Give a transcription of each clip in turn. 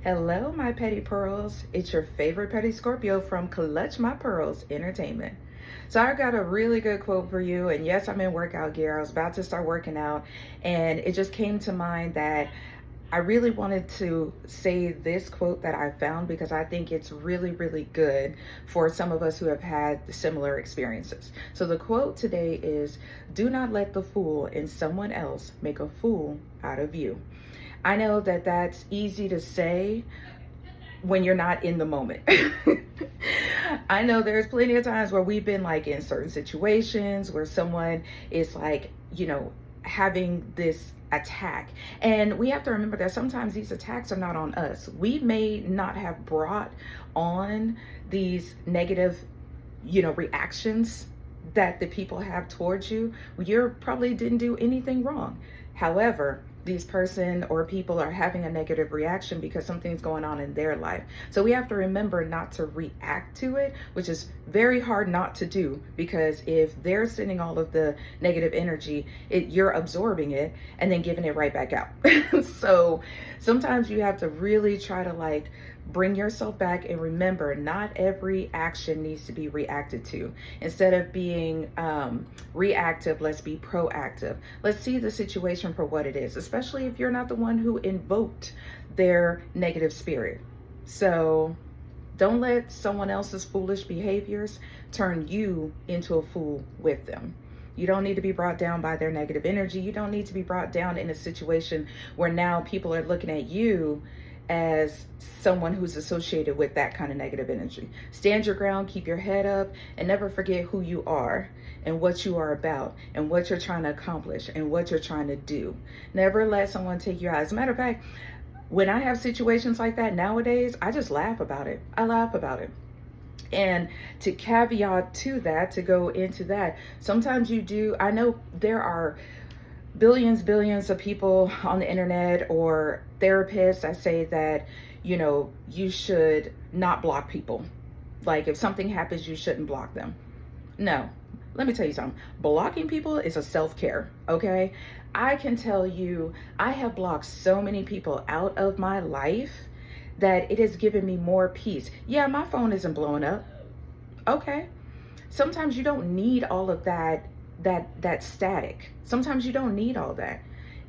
Hello, my petty pearls. It's your favorite petty Scorpio from Clutch My Pearls Entertainment. So I got a really good quote for you. And yes, I'm in workout gear. I was about to start working out, and it just came to mind that I really wanted to say this quote that I found because I think it's really, really good for some of us who have had similar experiences. So the quote today is, "Do not let the fool in someone else make a fool out of you." I know that that's easy to say when you're not in the moment. I know there's plenty of times where we've been like in certain situations where someone is like, having this attack. And we have to remember that sometimes these attacks are not on us. We may not have brought on these negative, reactions that the people have towards you. You probably didn't do anything wrong. However, these person or people are having a negative reaction because something's going on in their life. So we have to remember not to react to it, which is very hard not to do, because if they're sending all of the negative energy, you're absorbing it and then giving it right back out. So sometimes you have to really try to bring yourself back and remember not every action needs to be reacted to. Instead of being reactive, let's be proactive. Let's see the situation for what it is, especially if you're not the one who invoked their negative spirit. So don't let someone else's foolish behaviors turn you into a fool with them. You don't need to be brought down by their negative energy. You don't need to be brought down in a situation where now people are looking at you as someone who's associated with that kind of negative energy. Stand your ground, keep your head up, and never forget who you are and what you are about and what you're trying to accomplish and what you're trying to do. Never let someone take you out. As a matter of fact, when I have situations like that nowadays, I just laugh about it. I laugh about it. And to caveat to that, to go into that, sometimes you do, I know there are billions of people on the internet or therapists that say that, you should not block people. Like if something happens, you shouldn't block them. No, let me tell you something. Blocking people is a self-care, okay? I can tell you, I have blocked so many people out of my life that it has given me more peace. Yeah, my phone isn't blowing up. Okay. Sometimes you don't need all of that static. Sometimes you don't need all that.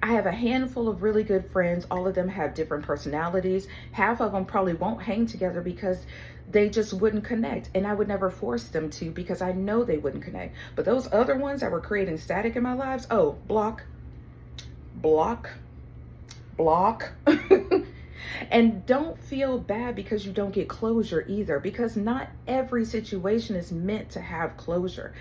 I have a handful of really good friends. All of them have different personalities. Half of them probably won't hang together because they just wouldn't connect. And I would never force them to because I know they wouldn't connect. But those other ones that were creating static in my lives, oh, block, block, block. And don't feel bad because you don't get closure either, because not every situation is meant to have closure.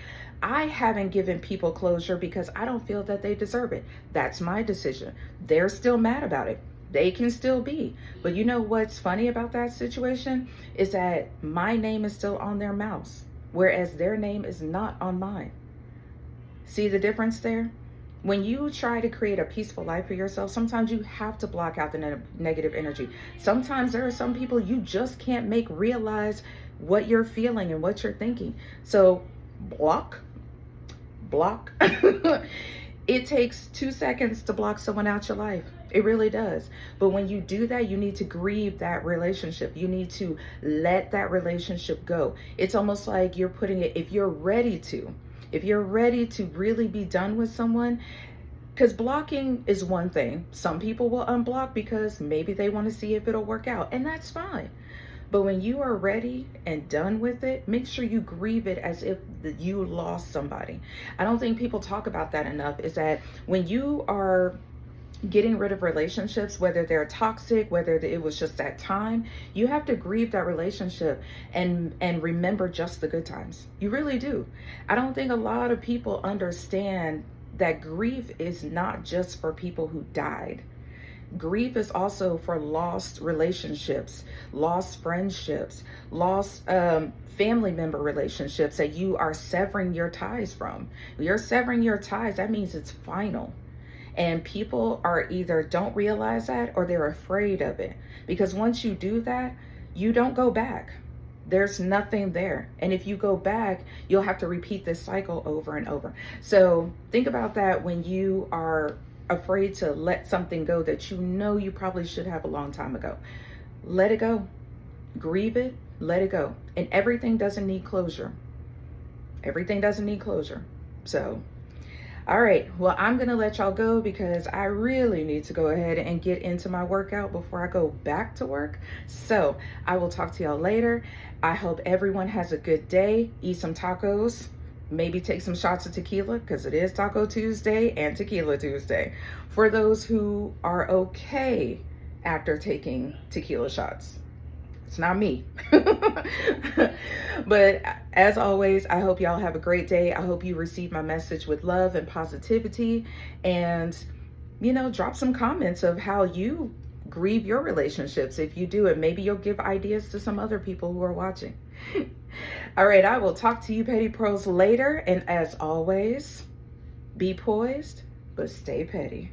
I haven't given people closure because I don't feel that they deserve it. That's my decision. They're still mad about it. They can still be. But you know what's funny about that situation is that my name is still on their mouths, whereas their name is not on mine. See the difference there? When you try to create a peaceful life for yourself, sometimes you have to block out the negative energy. Sometimes there are some people you just can't make realize what you're feeling and what you're thinking. So block. It takes 2 seconds to block someone out your life. It really does. But when you do that, you need to grieve that relationship. You need to let that relationship go. It's almost like you're putting it, if you're ready to really be done with someone, because blocking is one thing. Some people will unblock because maybe they want to see if it'll work out, and that's fine. But when you are ready and done with it, make sure you grieve it as if you lost somebody. I don't think people talk about that enough, is that when you are getting rid of relationships, whether they're toxic, whether it was just that time, you have to grieve that relationship and remember just the good times. You really do. I don't think a lot of people understand that grief is not just for people who died. Grief is also for lost relationships, lost friendships, lost family member relationships that you are severing your ties from. You're severing your ties, that means it's final. And people are either don't realize that or they're afraid of it. Because once you do that, you don't go back. There's nothing there. And if you go back, you'll have to repeat this cycle over and over. So think about that when you are afraid to let something go that you know you probably should have a long time ago. let it go. Grieve it, let it go. And everything doesn't need closure. Everything doesn't need closure. So, all right, well, I'm gonna let y'all go because I really need to go ahead and get into my workout before I go back to work. So I will talk to y'all later. I hope everyone has a good day. Eat some tacos, maybe take some shots of tequila because it is Taco Tuesday and Tequila Tuesday for those who are okay after taking tequila shots. It's not me. But as always, I hope y'all have a great day. I hope you receive my message with love and positivity. And, drop some comments of how you grieve your relationships. If you do it, maybe you'll give ideas to some other people who are watching. All right, I will talk to you, Petty Pearls, later. And as always, be poised, but stay petty.